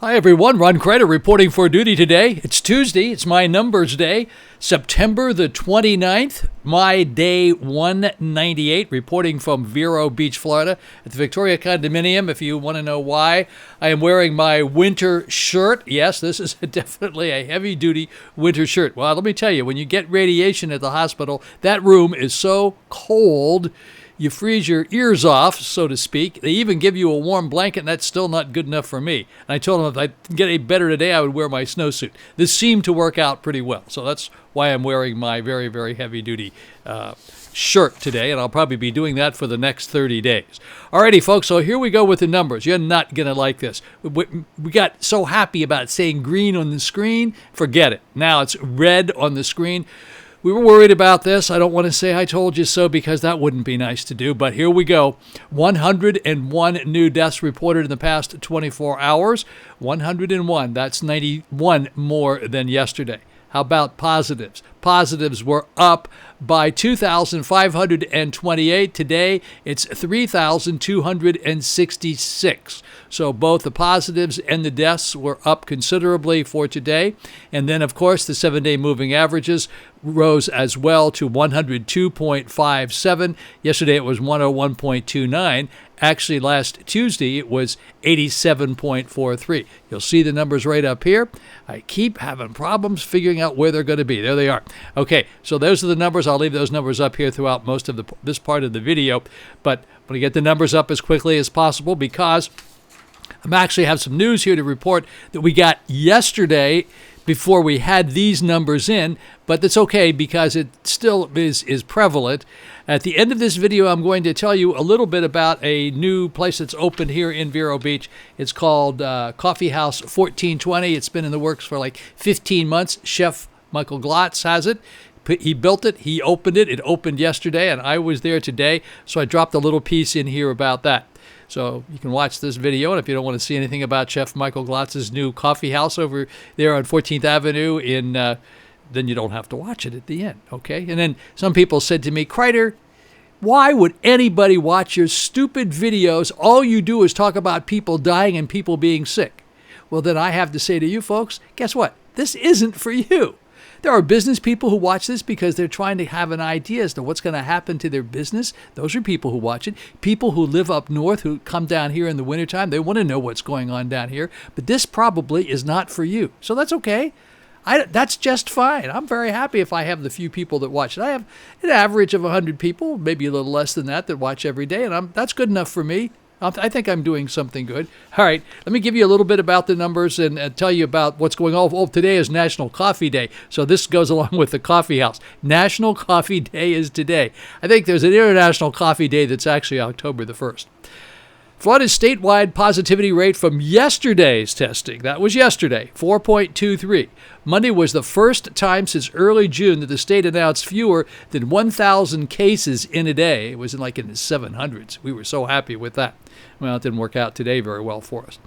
Hi everyone, Ron Crider reporting for duty today. It's Tuesday, it's my numbers day, September the 29th, my day 198, reporting from Vero Beach, Florida, at the Victoria Condominium. If you want to know why, I am wearing my winter shirt. Yes, this is definitely a heavy-duty winter shirt. Well, let me tell you, when you get radiation at the hospital, that room is so cold, you freeze your ears off, so to speak. They even give you a warm blanket, and that's still not good enough for me. And I told them if I get any better today, I would wear my snowsuit. This seemed to work out pretty well, so that's why I'm wearing my very, very heavy-duty shirt today, and I'll probably be doing that for the next 30 days. Alrighty, folks, so here we go with the numbers. You're not going to like this. We got so happy about it saying green on the screen. Forget it. Now it's red on the screen. We were worried about this. I don't want to say I told you so because that wouldn't be nice to do, but here we go. 101 new deaths reported in the past 24 hours. 101. That's 91 more than yesterday. How about positives? Positives were up by 2,528. Today, it's 3,266. So both the positives and the deaths were up considerably for today. And then, of course, the 7-day moving averages rose as well to 102.57. Yesterday, it was 101.29. Actually, last Tuesday, it was 87.43. You'll see the numbers right up here. I keep having problems figuring out where they're going to be. There they are. Okay, so those are the numbers. I'll leave those numbers up here throughout most of this part of the video. But I'm going to get the numbers up as quickly as possible because I actually have some news here to report that we got yesterday before we had these numbers in, but that's okay because it still is prevalent. At the end of this video, I'm going to tell you a little bit about a new place that's opened here in Vero Beach. It's called Coffee House 1420. It's been in the works for like 15 months. Chef Michael Glotz has it. He built it. He opened it. It opened yesterday, and I was there today, so I dropped a little piece in here about that. So you can watch this video, and if you don't want to see anything about Chef Michael Glotz's new coffee house over there on 14th Avenue, then you don't have to watch it at the end, okay? And then some people said to me, Crider, why would anybody watch your stupid videos? All you do is talk about people dying and people being sick. Well, then I have to say to you folks, guess what? This isn't for you. There are business people who watch this because they're trying to have an idea as to what's going to happen to their business. Those are people who watch it. People who live up north who come down here in the wintertime, they want to know what's going on down here. But this probably is not for you. So that's okay. That's just fine. I'm very happy if I have the few people that watch it. I have an average of 100 people, maybe a little less than that watch every day, and that's good enough for me. I think I'm doing something good. All right, let me give you a little bit about the numbers and tell you about what's going on. Oh, today is National Coffee Day, so this goes along with the coffee house. National Coffee Day is today. I think there's an International Coffee Day that's actually October the 1st. Florida's statewide positivity rate from yesterday's testing, that was yesterday, 4.23. Monday was the first time since early June that the state announced fewer than 1,000 cases in a day. It was in the 700s. We were so happy with that. Well, it didn't work out today very well for us.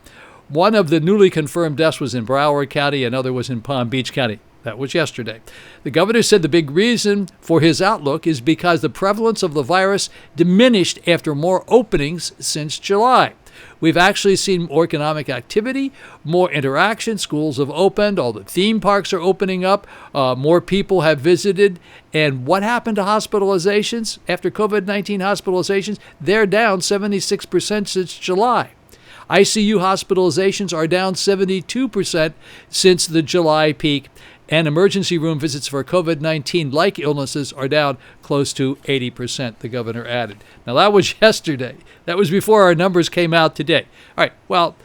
One of the newly confirmed deaths was in Broward County, another was in Palm Beach County. That was yesterday. The governor said the big reason for his outlook is because the prevalence of the virus diminished after more openings since July. We've actually seen more economic activity, more interaction. Schools have opened. All the theme parks are opening up. More people have visited. And what happened to hospitalizations? After COVID-19 hospitalizations, they're down 76% since July. ICU hospitalizations are down 72% since the July peak. And emergency room visits for COVID-19-like illnesses are down close to 80%, the governor added. Now, that was yesterday. That was before our numbers came out today. All right, well,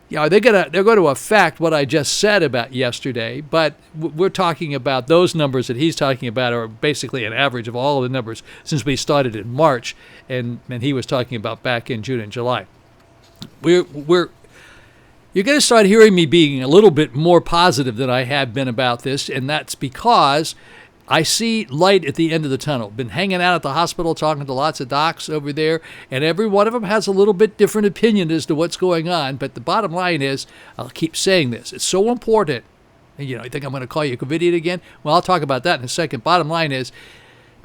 they're going to affect what I just said about yesterday, but we're talking about those numbers that he's talking about are basically an average of all of the numbers since we started in March, and he was talking about back in June and July. You're going to start hearing me being a little bit more positive than I have been about this, and that's because I see light at the end of the tunnel. Been hanging out at the hospital, talking to lots of docs over there, and every one of them has a little bit different opinion as to what's going on. But the bottom line is, I'll keep saying this, it's so important. You think I'm going to call you Covidiot again? Well, I'll talk about that in a second. Bottom line is,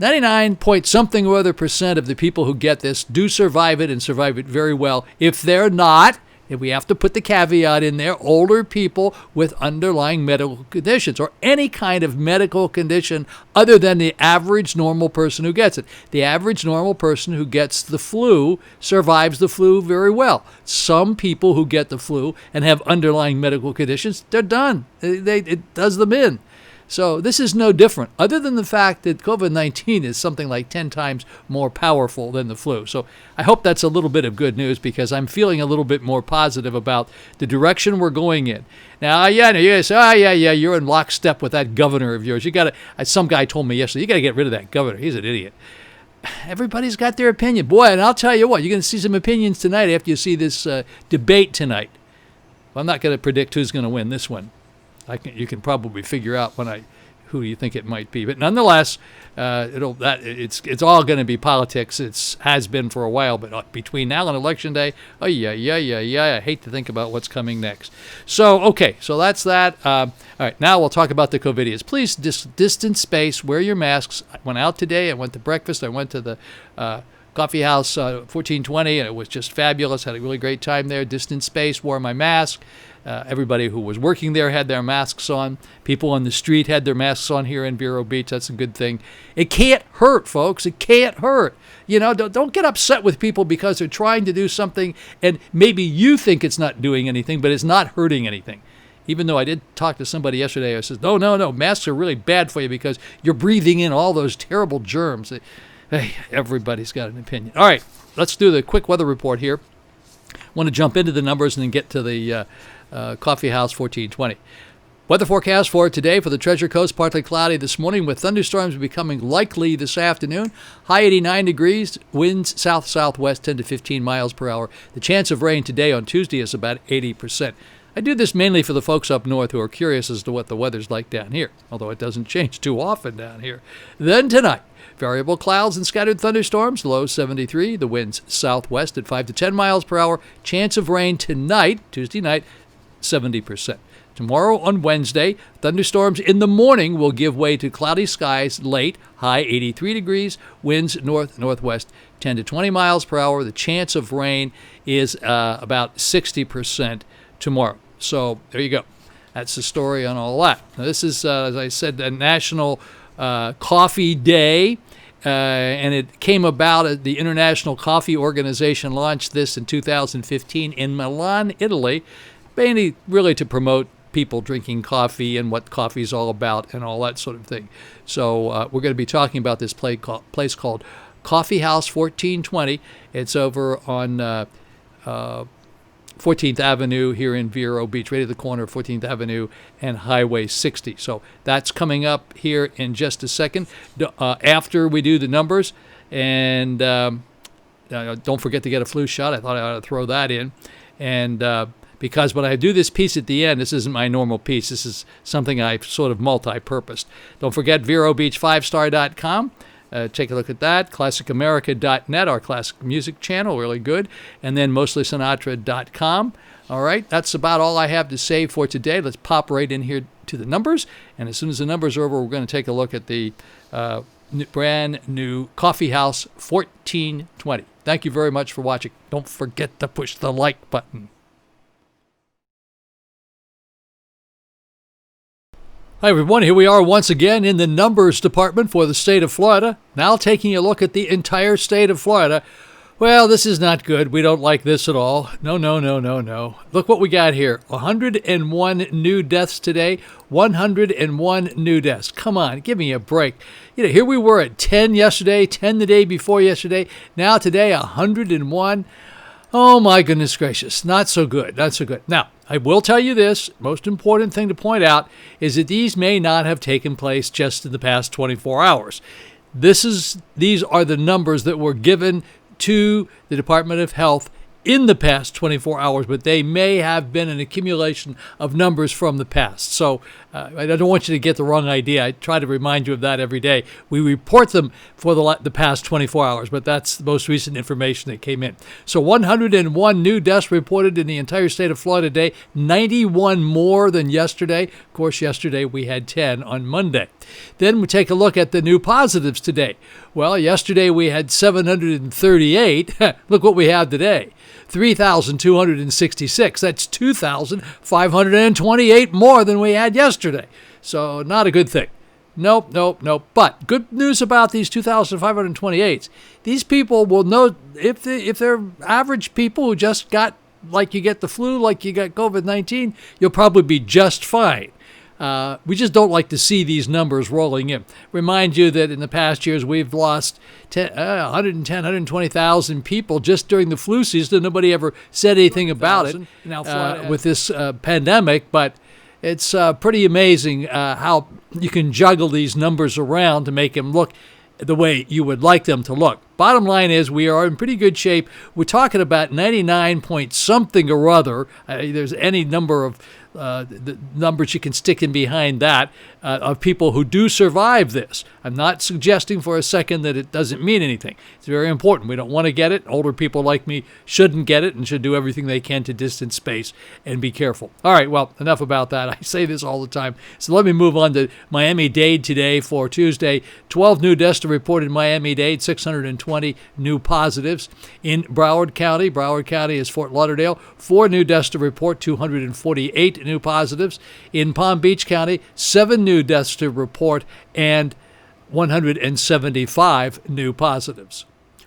99 point something or other % of the people who get this do survive it and survive it very well. If they're not, And we have to put the caveat in there, older people with underlying medical conditions or any kind of medical condition other than the average normal person who gets it. The average normal person who gets the flu survives the flu very well. Some people who get the flu and have underlying medical conditions, they're done. It does them in. So this is no different, other than the fact that COVID-19 is something like 10 times more powerful than the flu. So I hope that's a little bit of good news, because I'm feeling a little bit more positive about the direction we're going in. Now, yeah, you guys say, you're in lockstep with that governor of yours. Some guy told me yesterday, you got to get rid of that governor. He's an idiot. Everybody's got their opinion. Boy, and I'll tell you what, you're going to see some opinions tonight after you see this debate tonight. Well, I'm not going to predict who's going to win this one. You can probably figure out who you think it might be, but nonetheless, it's all going to be politics. It has been for a while, but between now and Election Day, I hate to think about what's coming next. So that's that. All right, now we'll talk about the COVIDians. Please distance space, wear your masks. I went out today. I went to breakfast. I went to the Coffee House 1420, and it was just fabulous. Had a really great time there. Distance space, wore my mask. Everybody who was working there had their masks on. People on the street had their masks on here in Vero Beach. That's a good thing. It can't hurt, folks. It can't hurt. Don't get upset with people because they're trying to do something and maybe you think it's not doing anything, but it's not hurting anything. Even though I did talk to somebody yesterday who says, no, masks are really bad for you because you're breathing in all those terrible germs. Hey, everybody's got an opinion. All right, let's do the quick weather report here. I want to jump into the numbers and then get to the Coffee House 1420. Weather forecast for today for the Treasure Coast, partly cloudy this morning with thunderstorms becoming likely this afternoon. High 89 degrees, winds south-southwest 10 to 15 miles per hour. The chance of rain today on Tuesday is about 80%. I do this mainly for the folks up north who are curious as to what the weather's like down here, although it doesn't change too often down here. Then tonight, variable clouds and scattered thunderstorms, low 73. The winds southwest at 5 to 10 miles per hour. Chance of rain tonight, Tuesday night, 70%. Tomorrow on Wednesday, thunderstorms in the morning will give way to cloudy skies late, high 83 degrees, winds north-northwest 10 to 20 miles per hour. The chance of rain is about 60% tomorrow. So there you go. That's the story on all that. Now, this is, as I said, a National Coffee Day. And it came about, the International Coffee Organization launched this in 2015 in Milan, Italy, mainly really to promote people drinking coffee and what coffee is all about and all that sort of thing. So we're going to be talking about this place called Coffee House 1420. It's over on 14th Avenue here in Vero Beach, right at the corner of 14th Avenue and Highway 60. So that's coming up here in just a second after we do the numbers. And don't forget to get a flu shot. I thought I ought to throw that in. And because when I do this piece at the end, this isn't my normal piece. This is something I've sort of multi-purposed. Don't forget VeroBeach5star.com. Take a look at that. ClassicAmerica.net, our classic music channel, really good. And then MostlySinatra.com. All right, that's about all I have to say for today. Let's pop right in here to the numbers. And as soon as the numbers are over, we're going to take a look at the brand new Coffee House 1420. Thank you very much for watching. Don't forget to push the like button. Hi everyone, here we are once again in the numbers department for the state of Florida. Now taking a look at the entire state of Florida. Well, this is not good. We don't like this at all. No. Look what we got here. 101 new deaths today. 101 new deaths. Come on, give me a break. Here we were at 10 yesterday, 10 the day before yesterday. Now today, 101. Oh my goodness gracious, not so good, not so good. Now, I will tell you this, most important thing to point out is that these may not have taken place just in the past 24 hours. These are the numbers that were given to the Department of Health in the past 24 hours, but they may have been an accumulation of numbers from the past. So I don't want you to get the wrong idea. I try to remind you of that every day. We report them for the past 24 hours, but that's the most recent information that came in. So 101 new deaths reported in the entire state of Florida today, 91 more than yesterday. Of course, yesterday we had 10 on Monday. Then we take a look at the new positives today. Well, yesterday we had 738. Look what we have today. 3,266. That's 2,528 more than we had yesterday. So not a good thing. Nope. But good news about these 2,528s. These people will know if they're average people who just got, like you get the flu, like you got COVID-19, you'll probably be just fine. We just don't like to see these numbers rolling in. Remind you that in the past years, we've lost 120,000 people just during the flu season. Nobody ever said anything about it with this pandemic, but it's pretty amazing how you can juggle these numbers around to make them look the way you would like them to look. Bottom line is we are in pretty good shape. We're talking about 99 point something or other. There's any number of the numbers you can stick in behind that of people who do survive this. I'm not suggesting for a second that it doesn't mean anything. It's very important. We don't want to get it. Older people like me shouldn't get it and should do everything they can to distance space and be careful. All right, well, enough about that. I say this all the time. So let me move on to Miami-Dade today for Tuesday. 12 new deaths to report in Miami-Dade, 620 new positives. In Broward County is Fort Lauderdale, 4 new deaths to report, 248 new positives. In Palm Beach County, 7 new deaths to report and 175 new positives.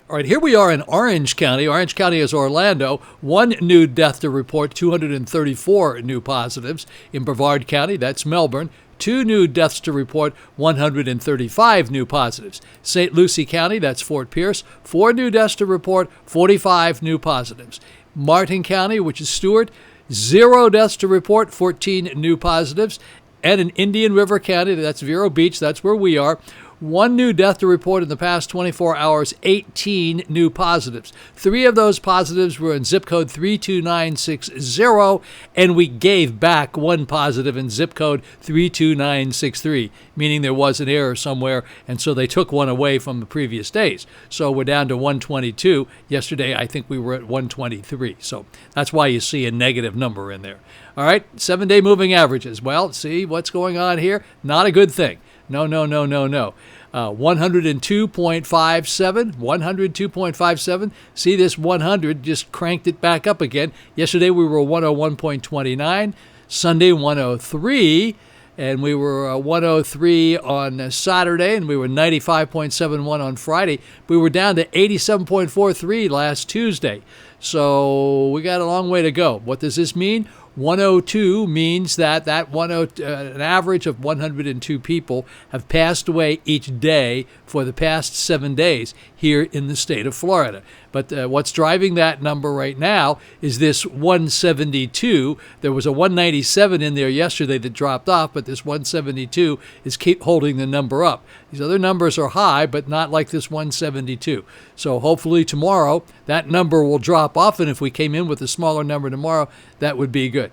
All right, here we are in Orange County. Orange County is Orlando. 1 new death to report, 234 new positives. In Brevard County, that's Melbourne. 2 new deaths to report, 135 new positives. St. Lucie County, that's Fort Pierce. 4 new deaths to report, 45 new positives. Martin County, which is Stewart, 0 deaths to report, 14 new positives. And in Indian River County, that's Vero Beach, that's where we are, 1 new death to report in the past 24 hours, 18 new positives. 3 of those positives were in zip code 32960, and we gave back 1 positive in zip code 32963, meaning there was an error somewhere, and so they took 1 away from the previous days. So we're down to 122. Yesterday, I think we were at 123. So that's why you see a negative number in there. All right, 7-day moving averages. Well, see what's going on here? Not a good thing. No. 102.57. See, this 100 just cranked it back up again. Yesterday we were 101.29. Sunday 103. And we were 103 on Saturday, and we were 95.71 on Friday. We were down to 87.43 last Tuesday. So we got a long way to go. What does this mean? 102 means that an average of 102 people have passed away each day for the past 7 days here in the state of Florida. But what's driving that number right now is this 172. There was a 197 in there yesterday that dropped off, but this 172 is keep holding the number up. These other numbers are high, but not like this 172. So hopefully tomorrow that number will drop off, and if we came in with a smaller number tomorrow, that would be good.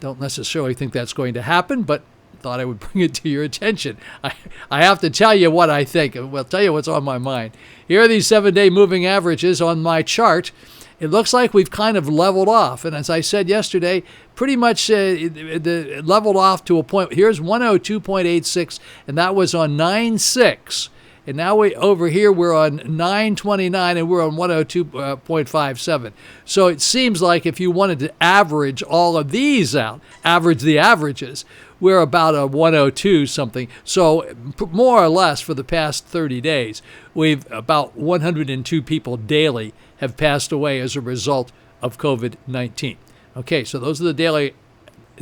Don't necessarily think that's going to happen, but thought I would bring it to your attention. I have to tell you what I think. Well, tell you what's on my mind. Here are these 7-day moving averages on my chart. It looks like we've kind of leveled off. And as I said yesterday, pretty much leveled off to a point. Here's 102.86, and that was on 9/6. And now over here we're on 929 and we're on 102.57. So it seems like if you wanted to average all of these out, average the averages, we're about a 102 something. So more or less for the past 30 days, we've about 102 people daily have passed away as a result of COVID-19. Okay, so those are the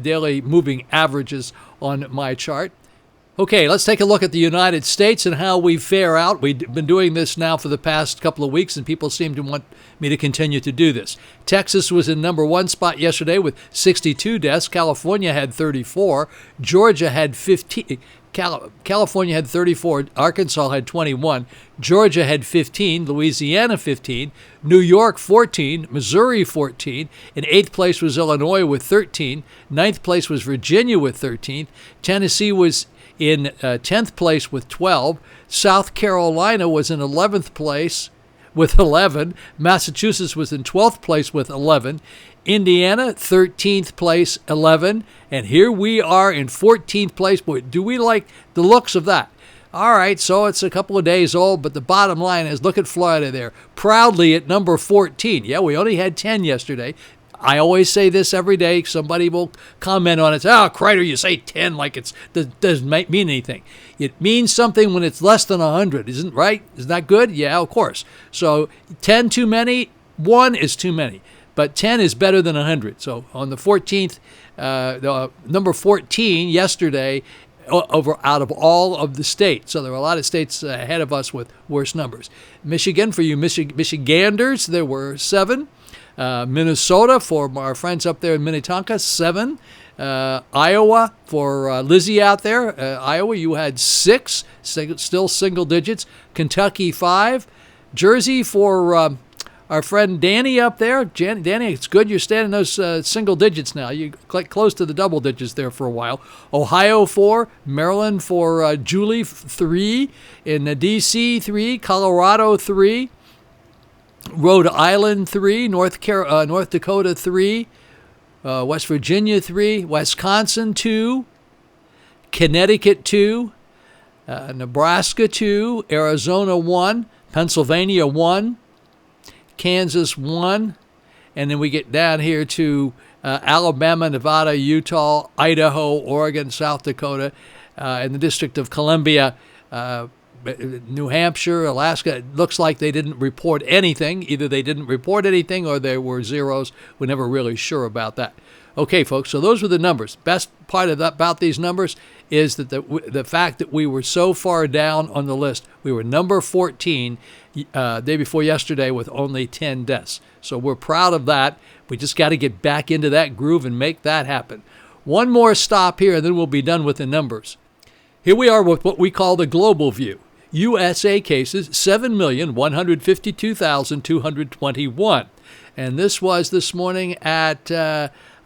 daily moving averages on my chart. Okay, let's take a look at the United States and how we fare out. We've been doing this now for the past couple of weeks, and people seem to want me to continue to do this. Texas was in number 1 spot yesterday with 62 deaths. California had 34. Georgia had 15. California had 34. Arkansas had 21. Georgia had 15. Louisiana 15. New York 14. Missouri 14. In 8th place was Illinois with 13. 9th place was Virginia with 13. Tennessee was in 10th place with 12. South Carolina was in 11th place with 11. Massachusetts was in 12th place with 11. Indiana, 13th place, 11. And here we are in 14th place. Boy, do we like the looks of that? All right, so it's a couple of days old, but the bottom line is, look at Florida there, proudly at number 14. Yeah, we only had 10 yesterday. I always say this every day. Somebody will comment on it. Oh, Crider, you say 10 like it doesn't mean anything. It means something when it's less than 100, isn't right? Isn't that good? Yeah, of course. So 10 too many, 1 is too many. But 10 is better than 100. So on the 14th, number 14 yesterday, out of all of the states. So there were a lot of states ahead of us with worse numbers. Michigan, for you Michiganders, there were 7. Minnesota, for our friends up there in Minnetonka, 7. Iowa, for Lizzie out there, Iowa, you had 6, still single digits. Kentucky, 5. Jersey, for our friend Danny up there. Danny, it's good you're staying in those single digits now. You close to the double digits there for a while. Ohio, 4. Maryland, for Julie, 3. In D.C., 3. Colorado, 3. Rhode Island, 3. North Dakota, 3. West Virginia, 3. Wisconsin, 2. Connecticut, 2. Nebraska, 2. Arizona, 1. Pennsylvania, 1. Kansas, 1. And then we get down here to Alabama, Nevada, Utah, Idaho, Oregon, South Dakota, and the District of Columbia, New Hampshire, Alaska. It looks like they didn't report anything. Either they didn't report anything or there were zeros. We're never really sure about that. Okay, folks, so those were the numbers. Best part about these numbers is that the fact that we were so far down on the list. We were number 14 day before yesterday with only 10 deaths. So we're proud of that. We just got to get back into that groove and make that happen. One more stop here, and then we'll be done with the numbers. Here we are with what we call the global view. USA cases, 7,152,221. And this was this morning at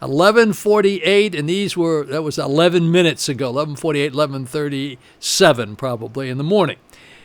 11:48, and that was 11 minutes ago, 11:48, 11:37 probably in the morning.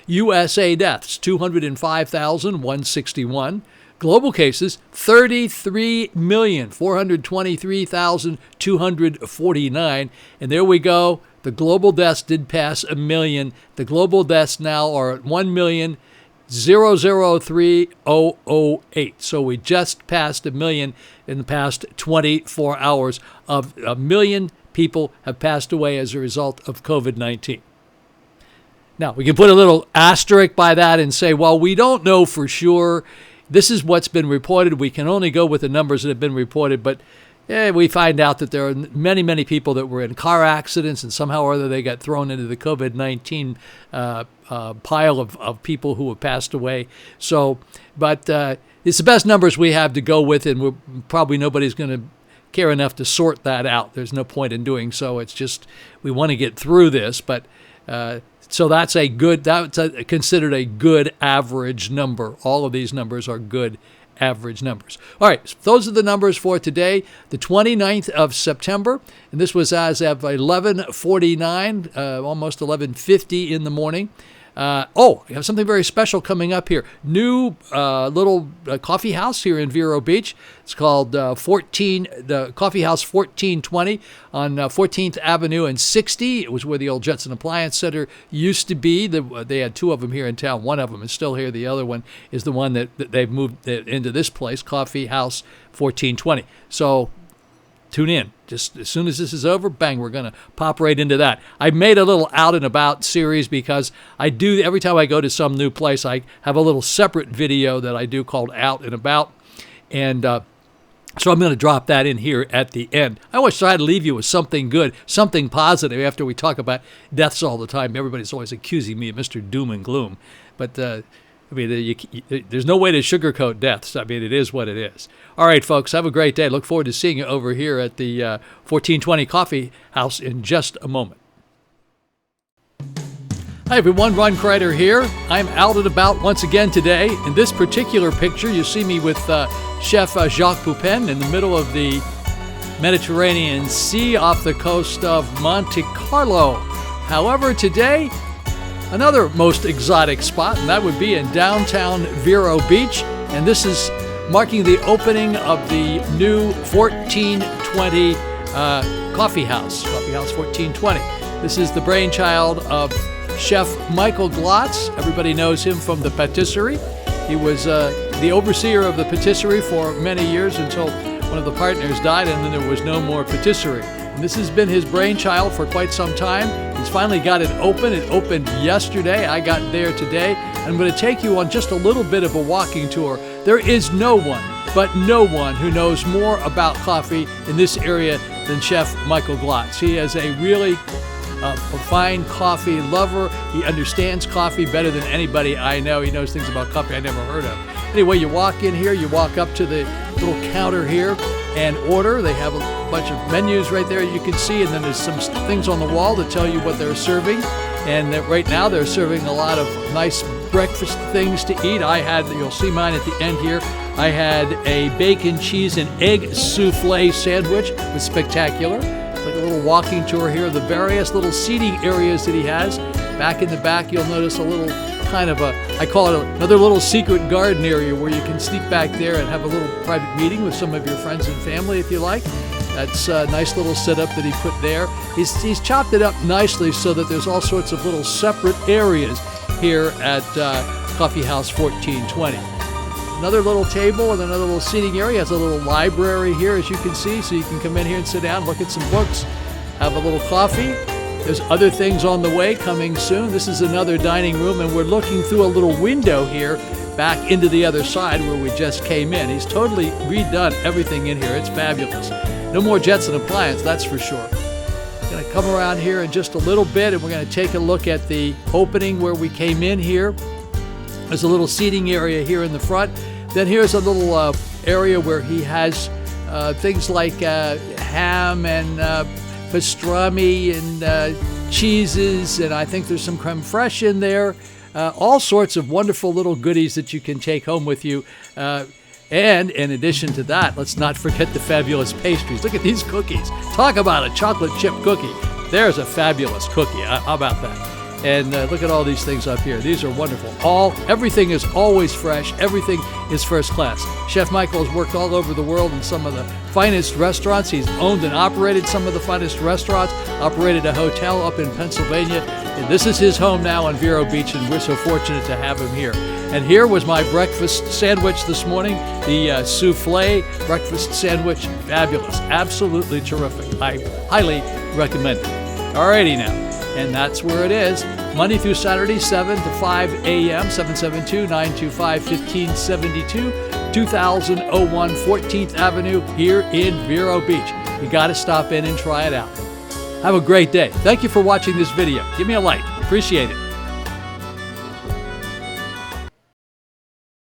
USA deaths, 205,161. Global cases, 33,423,249. And there we go. The global deaths did pass 1 million. The global deaths now are at 1,003,008. So we just passed 1 million in the past 24 hours. Of 1 million people have passed away as a result of COVID-19. Now, we can put a little asterisk by that and say, well, we don't know for sure. This is what's been reported. We can only go with the numbers that have been reported, but we find out that there are many, many people that were in car accidents and somehow or other they got thrown into the COVID-19 pile of people who have passed away. So, but it's the best numbers we have to go with, and probably nobody's going to care enough to sort that out. There's no point in doing so. It's just we want to get through this, but so that's considered a good average number. All of these numbers are good average numbers. All right, so those are the numbers for today, the 29th of September, and this was as of 11:49, almost 11:50 in the morning. I have something very special coming up here. New little coffee house here in Vero Beach. It's called the Coffee House 1420 on 14th Avenue and 60. It was where the old Jetson Appliance Center used to be. They had 2 of them here in town. One of them is still here. The other one is the one that they've moved into this place, Coffee House 1420. So tune in. Just as soon as this is over, bang, we're going to pop right into that. I made a little out and about series because every time I go to some new place, I have a little separate video that I do called Out and About. And so I'm going to drop that in here at the end. I always try to leave you with something good, something positive after we talk about deaths all the time. Everybody's always accusing me of Mr. Doom and Gloom. But there's no way to sugarcoat deaths. I mean, it is what it is. All right, folks, have a great day. Look forward to seeing you over here at the 1420 Coffee House in just a moment. Hi, everyone. Ron Crider here. I'm out and about once again today. In this particular picture, you see me with Chef Jacques Poupin in the middle of the Mediterranean Sea off the coast of Monte Carlo. However, today, another most exotic spot, and that would be in downtown Vero Beach. And this is marking the opening of the new 1420 Coffee House 1420. This is the brainchild of Chef Michael Glotz. Everybody knows him from the patisserie. He was the overseer of the patisserie for many years until one of the partners died, and then there was no more patisserie. And this has been his brainchild for quite some time. He's finally got it open. It opened yesterday. I got there today. I'm going to take you on just a little bit of a walking tour. There is no one, but no one, who knows more about coffee in this area than Chef Michael Glotz. He is a really a fine coffee lover. He understands coffee better than anybody I know. He knows things about coffee I never heard of. Anyway, you walk in here, you walk up to the little counter here and order. They have a bunch of menus right there you can see, and then there's some things on the wall to tell you what they're serving. And right now they're serving a lot of nice breakfast things to eat. You'll see mine at the end here. I had a bacon, cheese, and egg souffle sandwich. It was spectacular. It's like a little walking tour here of the various little seating areas that he has. Back in the back, you'll notice a little kind of I call it another little secret garden area where you can sneak back there and have a little private meeting with some of your friends and family if you like. That's a nice little setup that he put there. He's chopped it up nicely so that there's all sorts of little separate areas here at Coffee House 1420. Another little table and another little seating area. Has a little library here, as you can see, so you can come in here and sit down, look at some books, have a little coffee. There's other things on the way coming soon. This is another dining room, and we're looking through a little window here back into the other side where we just came in. He's totally redone everything in here. It's fabulous. No more Jetson appliance, that's for sure. We're going to come around here in just a little bit, and we're going to take a look at the opening where we came in here. There's a little seating area here in the front. Then here's a little area where he has things like ham and pastrami and cheeses, and I think there's some creme fraiche in there. All sorts of wonderful little goodies that you can take home with you. And in addition to that, let's not forget the fabulous pastries. Look at these cookies. Talk about a chocolate chip cookie. There's a fabulous cookie. How about that? And look at all these things up here. These are wonderful. Everything is always fresh. Everything is first class. Chef Michael has worked all over the world in some of the finest restaurants. He's owned and operated some of the finest restaurants, operated a hotel up in Pennsylvania. And this is his home now on Vero Beach, and we're so fortunate to have him here. And here was my breakfast sandwich this morning, the souffle breakfast sandwich. Fabulous. Absolutely terrific. I highly recommend it. Alrighty now. And that's where it is. Monday through Saturday, 7 to 5 a.m., 772-925-1572, 2001 14th Avenue here in Vero Beach. You got to stop in and try it out. Have a great day. Thank you for watching this video. Give me a like. Appreciate it.